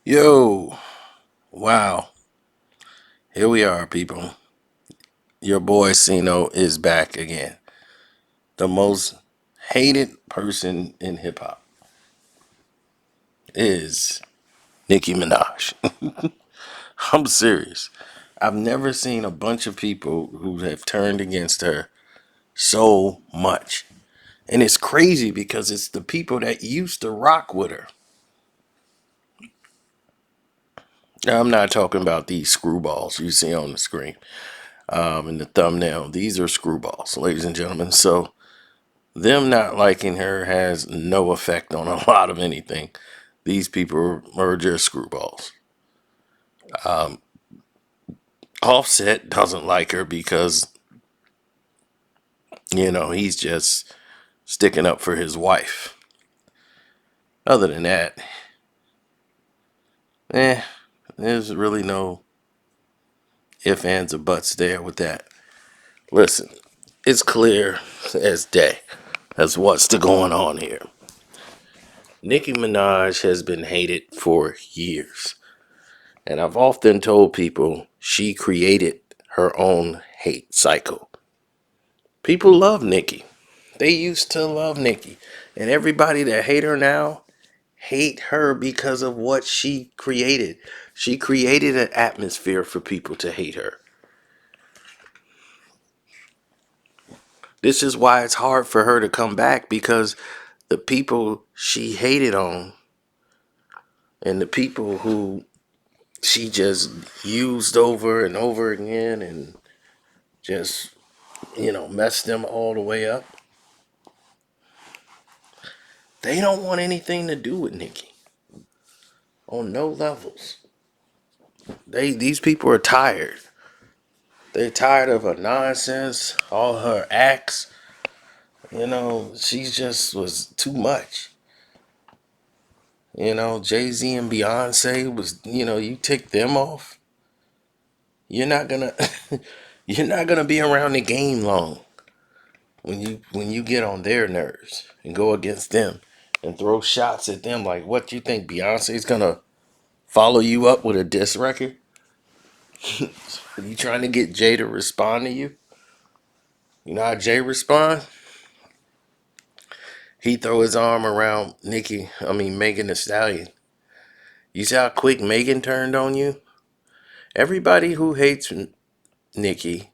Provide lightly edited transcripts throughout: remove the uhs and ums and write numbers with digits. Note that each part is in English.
Yo, wow. Here we are, people. Your boy Sino is back again. The most hated person in hip hop is Nicki Minaj. I'm serious. I've never seen a bunch of people who have turned against her so much. And it's crazy because it's the people that used to rock with her. Now, I'm not talking about these screwballs you see on the screen in the thumbnail. These are screwballs, ladies and gentlemen. So, them not liking her has no effect on a lot of anything. These people are just screwballs. Offset doesn't like her because, he's just sticking up for his wife. Other than that, eh, there's really no ifs, ands, or buts there with that. Listen, it's clear as day as what's going on here. Nicki Minaj has been hated for years. And I've often told people she created her own hate cycle. People love Nicki. They used to love Nicki. And everybody that hate her now hate her because of what she created. She created an atmosphere for people to hate her. This is why it's hard for her to come back, because the people she hated on and the people who she just used over and over again and just mess them all the way up. They don't want anything to do with Nicki on no levels. These people are tired. They're tired of her nonsense, all her acts. She just was too much. Jay-Z and Beyonce was, you take them off, you're not gonna you're not gonna be around the game long when you get on their nerves and go against them and throw shots at them. Like, what do you think Beyonce's gonna follow you up with a diss record? Are you trying to get Jay to respond to you? You know how Jay respond? He throw his arm around Megan Thee Stallion. You see how quick Megan turned on you? Everybody who hates Nicki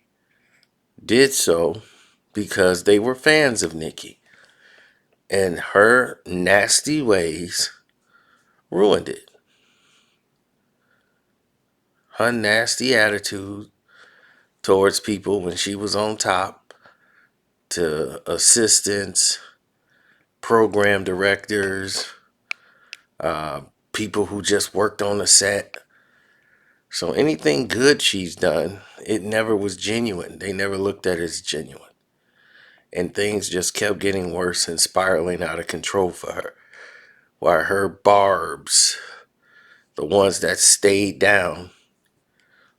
did so because they were fans of Nicki. And her nasty ways ruined it. Her nasty attitude towards people when she was on top, to assistants, program directors, people who just worked on the set. So anything good she's done, it never was genuine. They never looked at it as genuine. And things just kept getting worse and spiraling out of control for her. While her barbs, the ones that stayed down,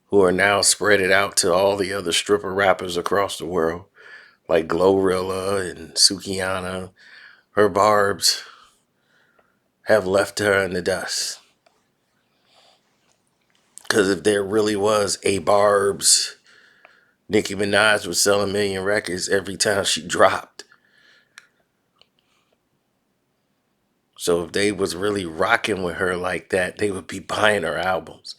who are now spread it out to all the other stripper rappers across the world, like Glorilla and Sukiana, her barbs have left her in the dust. Because if there really was a Barb's, Nicki Minaj was selling a million records every time she dropped. So if they was really rocking with her like that, they would be buying her albums.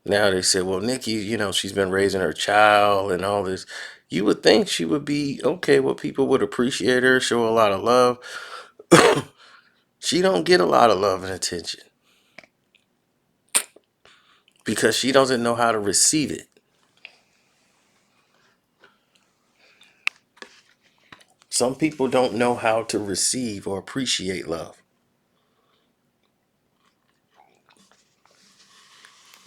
Now they say, well, Nicki, she's been raising her child and all this. You would think she would be okay, well, people would appreciate her, show a lot of love. She don't get a lot of love and attention because she doesn't know how to receive it. Some people don't know how to receive or appreciate love.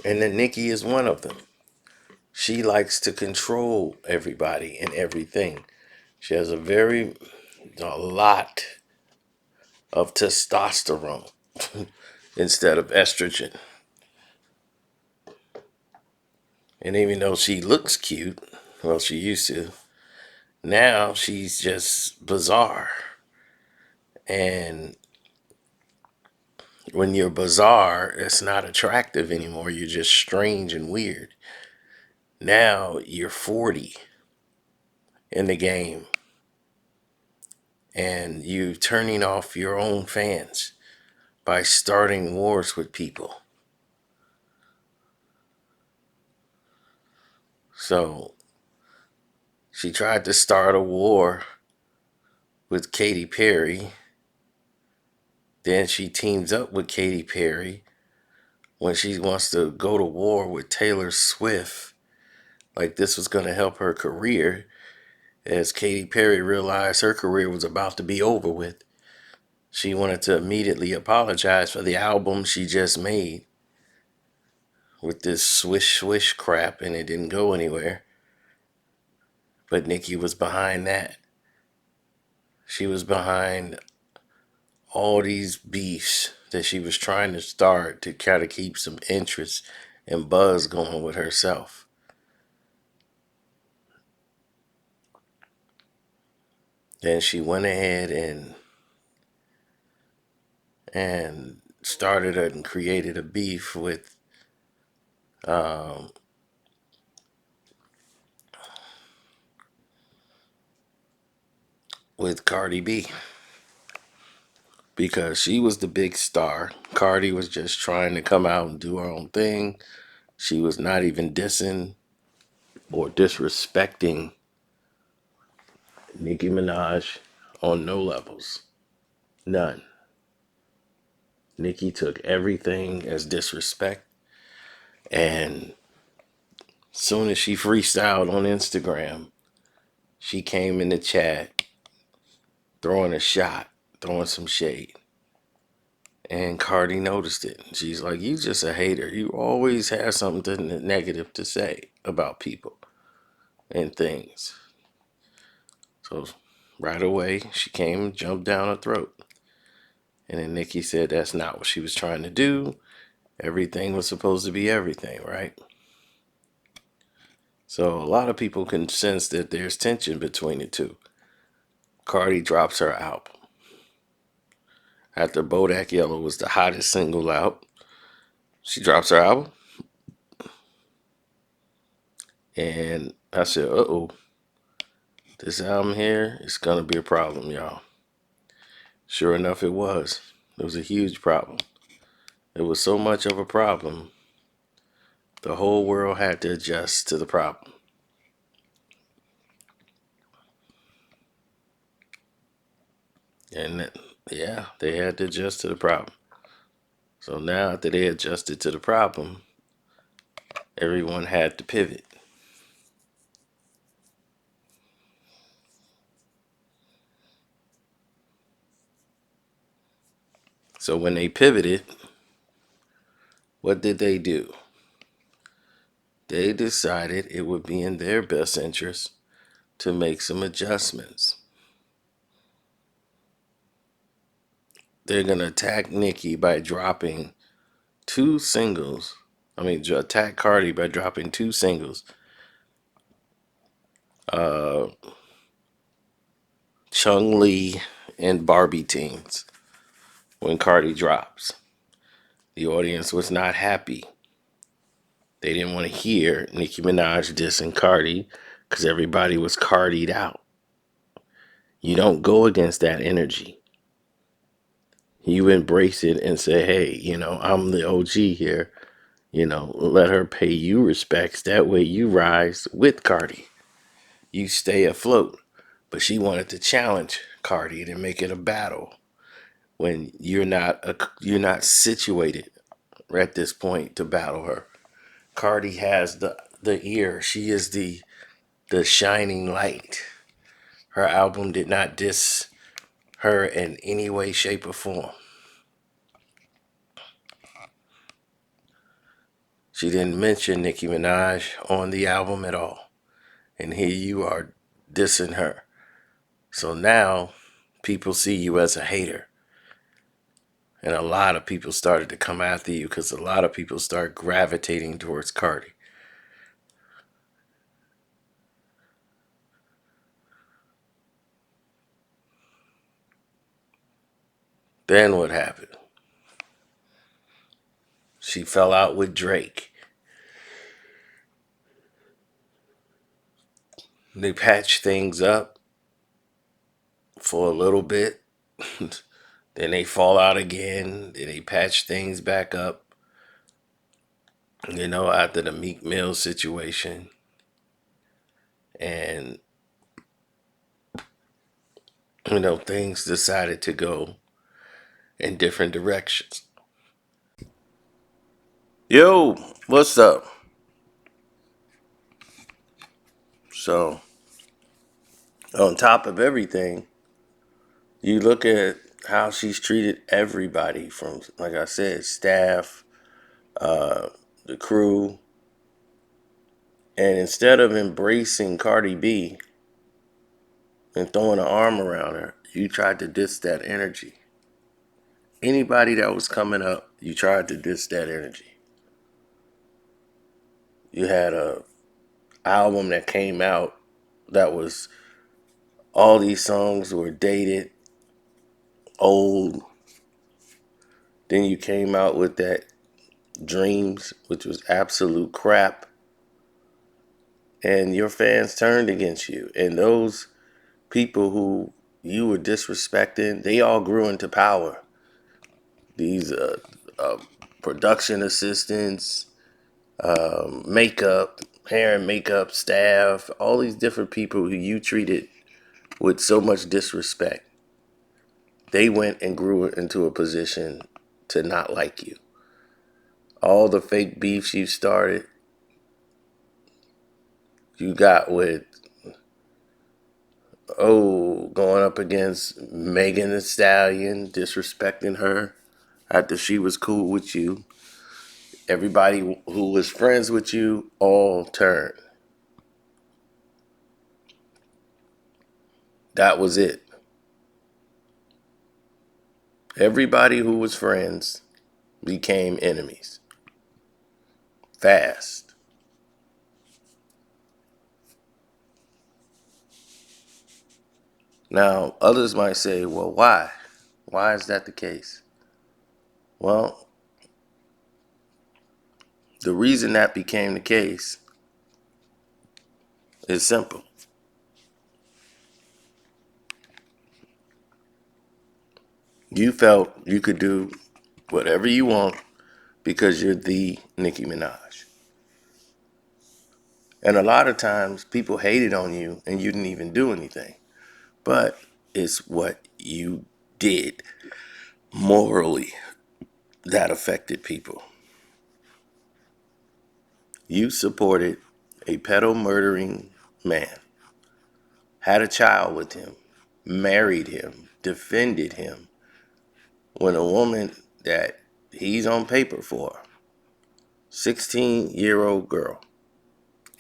And then Nicki is one of them. She likes to control everybody and everything. She has a lot of testosterone instead of estrogen. And even though she looks cute, well, she used to, now she's just bizarre. And when you're bizarre, it's not attractive anymore. You're just strange and weird. Now you're 40 in the game and you turning off your own fans by starting wars with people. So she tried to start a war with Katy Perry. Then she teams up with Katy Perry when she wants to go to war with Taylor Swift. Like this was going to help her career, as Katy Perry realized her career was about to be over with. She wanted to immediately apologize for the album she just made with this swish swish crap, and it didn't go anywhere. But Nicki was behind that. She was behind all these beefs that she was trying to start to try to keep some interest and buzz going with herself. Then she went ahead and started and created a beef um, with Cardi B, because she was the big star. Cardi was just trying to come out and do her own thing. She was not even dissing or disrespecting Nicki Minaj on no levels. None. Nicki took everything as disrespect, and soon as she freestyled on Instagram, she came in the chat throwing a shot, throwing some shade. And Cardi noticed it. She's like, "You just a hater. You always have something negative to say about people and things." So right away, she came and jumped down her throat. And then Nicki said that's not what she was trying to do. Everything was supposed to be everything, right? So a lot of people can sense that there's tension between the two. Cardi drops her album. After Bodak Yellow was the hottest single out, she drops her album. And I said, uh-oh, this album here is going to be a problem, y'all. Sure enough, it was. It was a huge problem. It was so much of a problem, the whole world had to adjust to the problem. And yeah, they had to adjust to the problem. So now that they adjusted to the problem, everyone had to pivot. So when they pivoted, what did they do? They decided it would be in their best interest to make some adjustments. They're going to attack Nicki by dropping two singles. Attack Cardi by dropping two singles. Uh, Chung Lee and Barbie Teens. When Cardi drops, the audience was not happy. They didn't want to hear Nicki Minaj dissing Cardi because everybody was Cardi'd out. You don't go against that energy. You embrace it and say, hey, I'm the OG here. Let her pay you respects. That way you rise with Cardi. You stay afloat. But she wanted to challenge Cardi and make it a battle when you're not situated at this point to battle her. Cardi has the ear. She is the shining light. Her album did not diss her in any way, shape, or form. She didn't mention Nicki Minaj on the album at all. And here you are dissing her. So now people see you as a hater. And a lot of people started to come after you because a lot of people start gravitating towards Cardi. Then what happened? She fell out with Drake. They patched things up for a little bit. Then they fall out again. Then they patch things back up. After the Meek Mill situation. And, things decided to go in different directions. Yo, what's up? So, on top of everything, you look at how she's treated everybody from, like I said, staff, the crew. And instead of embracing Cardi B and throwing an arm around her, you tried to diss that energy. Anybody that was coming up, you tried to diss that energy. You had a album that came out that was, all these songs were dated, old. Then you came out with that Dreams, which was absolute crap. And your fans turned against you. And those people who you were disrespecting, they all grew into power. These production assistants, makeup, hair and makeup staff, all these different people who you treated with so much disrespect, they went and grew into a position to not like you. All the fake beefs you started, you got with, going up against Megan Thee Stallion, disrespecting her after she was cool with you. Everybody who was friends with you all turned. That was it. Everybody who was friends became enemies. Fast. Now, others might say, well, why? Why is that the case? Well, the reason that became the case is simple. You felt you could do whatever you want because you're the Nicki Minaj. And a lot of times people hated on you and you didn't even do anything. But it's what you did morally that affected people. You supported a pedo murdering man, had a child with him, married him, defended him, when a woman that he's on paper for, 16-year-old girl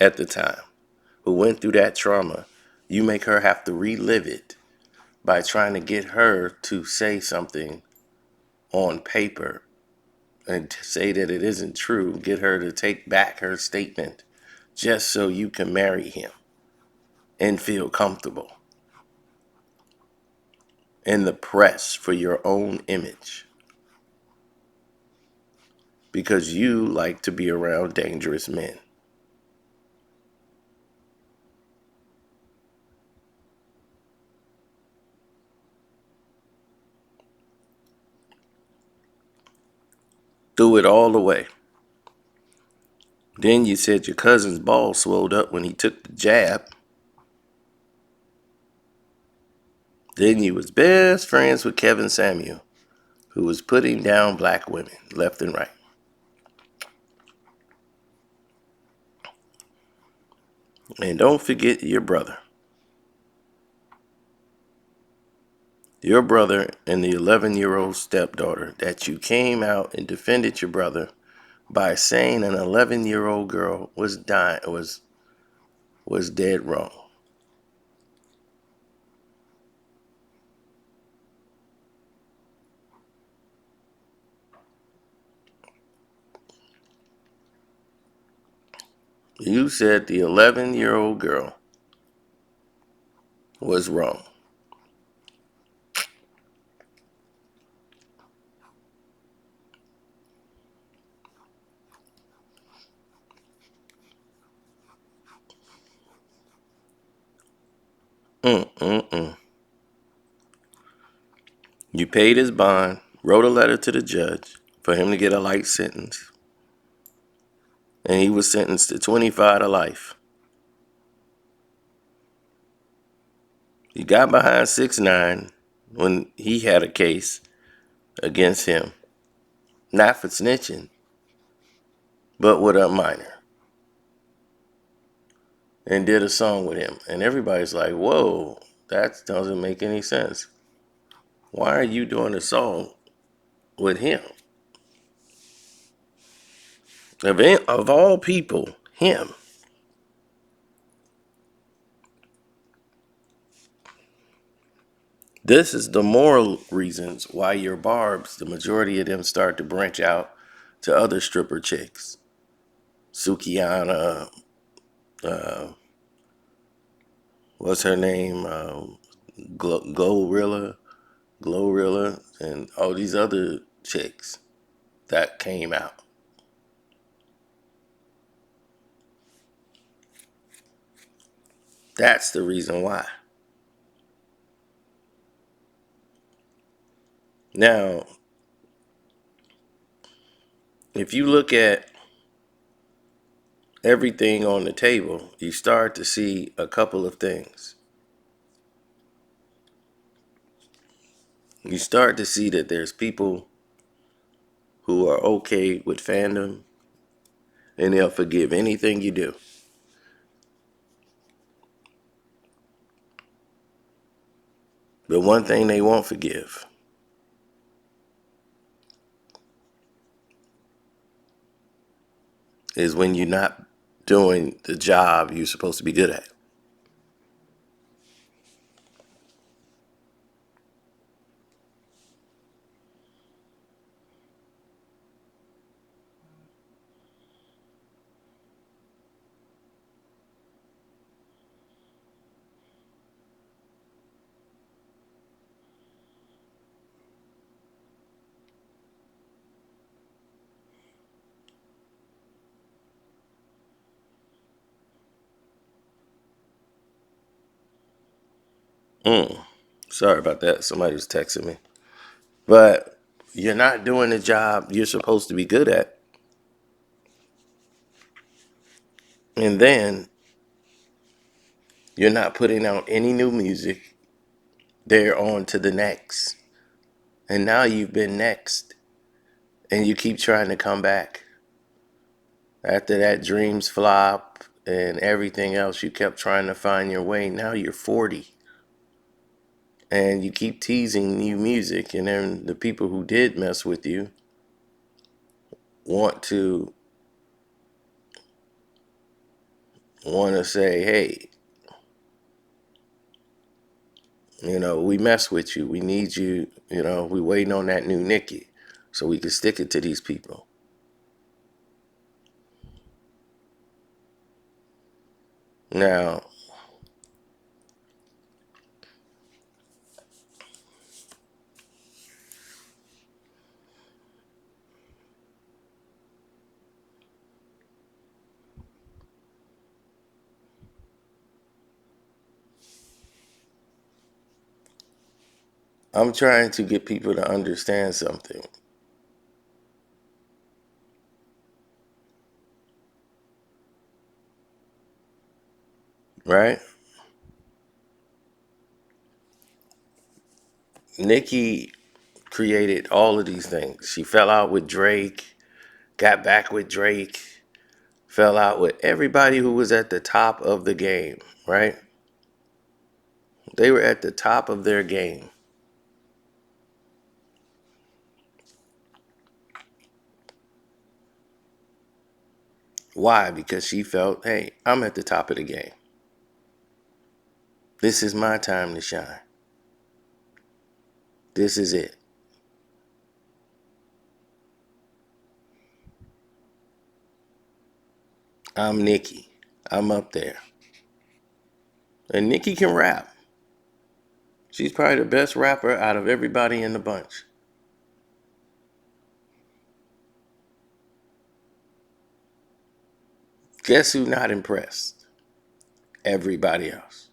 at the time, who went through that trauma, you make her have to relive it by trying to get her to say something on paper and say that it isn't true, get her to take back her statement just so you can marry him and feel comfortable in the press for your own image. Because you like to be around dangerous men. Threw it all away. Then you said your cousin's ball swelled up when he took the jab. Then you was best friends with Kevin Samuel, who was putting down black women left and right. And don't forget your brother. Your brother and the 11-year-old stepdaughter that you came out and defended your brother by saying an 11-year-old girl was dead wrong. You said the 11-year-old girl was wrong. Mm-mm-mm. You paid his bond, wrote a letter to the judge for him to get a light sentence, and he was sentenced to 25 to life. He got behind 6ix9ine when he had a case against him, not for snitching, but with a minor, and did a song with him. And everybody's like, whoa, that doesn't make any sense. Why are you doing a song with him? Of all people, him. This is the moral reasons why your barbs, the majority of them start to branch out to other stripper chicks. Sukiana, uh, what's her name? Glorilla, and all these other chicks that came out. That's the reason why. Now, if you look at everything on the table, you start to see a couple of things. You start to see that there's people who are okay with fandom and they'll forgive anything you do. But one thing they won't forgive is when you're not doing the job you're supposed to be good at. Mm. Sorry about that. Somebody was texting me. But you're not doing the job you're supposed to be good at. And then you're not putting out any new music. They're on to the next. And now you've been next. And you keep trying to come back. After that dreams flop and everything else, you kept trying to find your way. Now you're 40. And you keep teasing new music. And then the people who did mess with you want to say, hey, we mess with you. We need you. We waiting on that new Nicki so we can stick it to these people. Now, I'm trying to get people to understand something, right? Nicki created all of these things. She fell out with Drake, got back with Drake, fell out with everybody who was at the top of the game, right? They were at the top of their game. Why? Because she felt, hey, I'm at the top of the game. This is my time to shine. This is it. I'm Nicki. I'm up there. And Nicki can rap. She's probably the best rapper out of everybody in the bunch. Guess who's not impressed? Everybody else.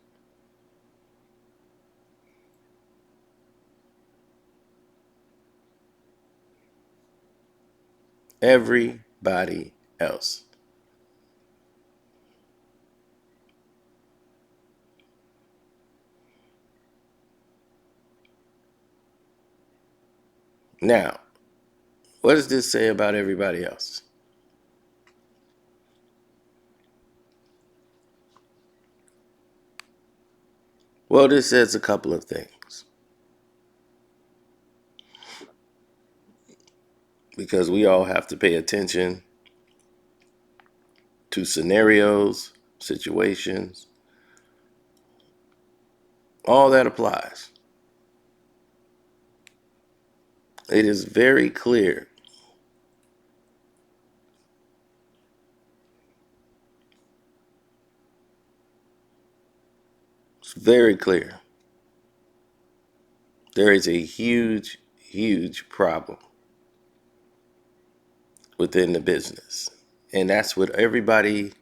Everybody else. Now, what does this say about everybody else? Well, this says a couple of things. Because we all have to pay attention to scenarios, situations, all that applies. It is very clear. It's very clear. There is a huge, huge problem within the business. And that's what everybody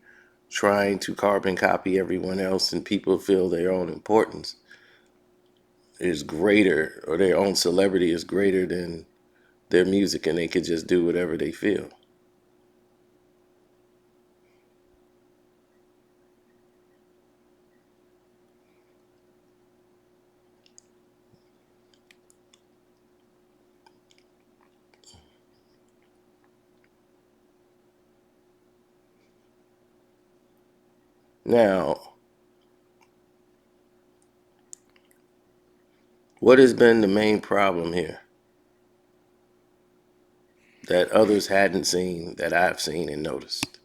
trying to carbon copy everyone else and people feel their own importance is greater, or their own celebrity is greater than their music, and they could just do whatever they feel. Now, what has been the main problem here that others hadn't seen that I've seen and noticed?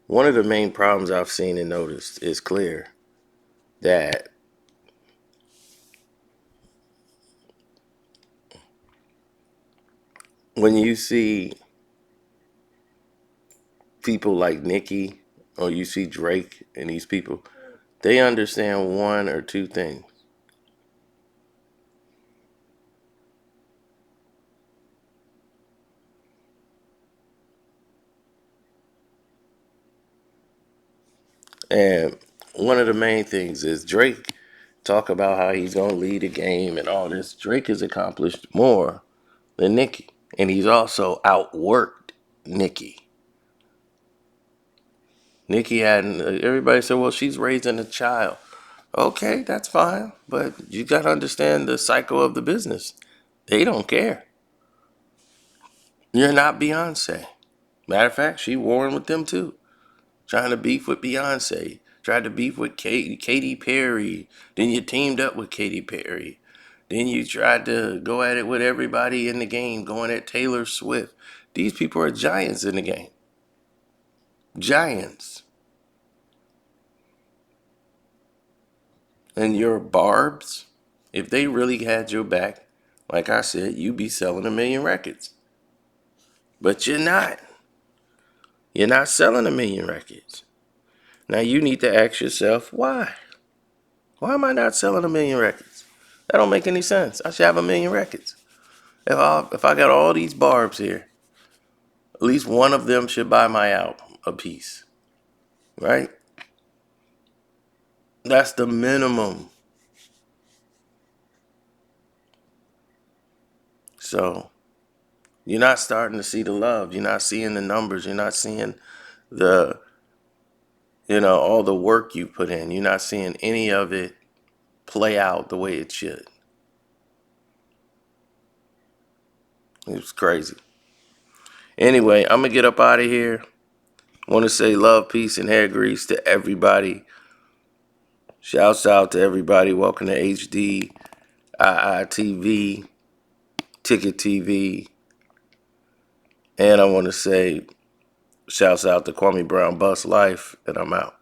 One of the main problems I've seen and noticed is clear that when you see people like Nicki, or you see Drake and these people, they understand one or two things. And one of the main things is Drake talk about how he's going to lead a game and all this. Drake has accomplished more than Nicki. And he's also outworked Nicki. Nicki hadn't, everybody said, well, she's raising a child. Okay, that's fine. But you got to understand the cycle of the business. They don't care. You're not Beyonce. Matter of fact, she warring with them too. Trying to beef with Beyonce. Tried to beef with Katy Perry. Then you teamed up with Katy Perry. Then you tried to go at it with everybody in the game, going at Taylor Swift. These people are giants in the game. Giants. And your barbs, if they really had your back, like I said, you'd be selling 1,000,000 records. But you're not. You're not selling 1,000,000 records. Now you need to ask yourself, why? Why am I not selling 1,000,000 records? That don't make any sense. I should have 1,000,000 records. If I got all these barbs here, at least one of them should buy my album a piece, right? That's the minimum. So you're not starting to see the love. You're not seeing the numbers. You're not seeing the, all the work you put in. You're not seeing any of it play out the way it should. It's crazy. Anyway, I'm going to get up out of here. Want to say love, peace, and hair grease to everybody. Shouts out to everybody. Welcome to HD, IITV, Ticket TV. And I want to say shouts out to Kwame Brown Bus Life, and I'm out.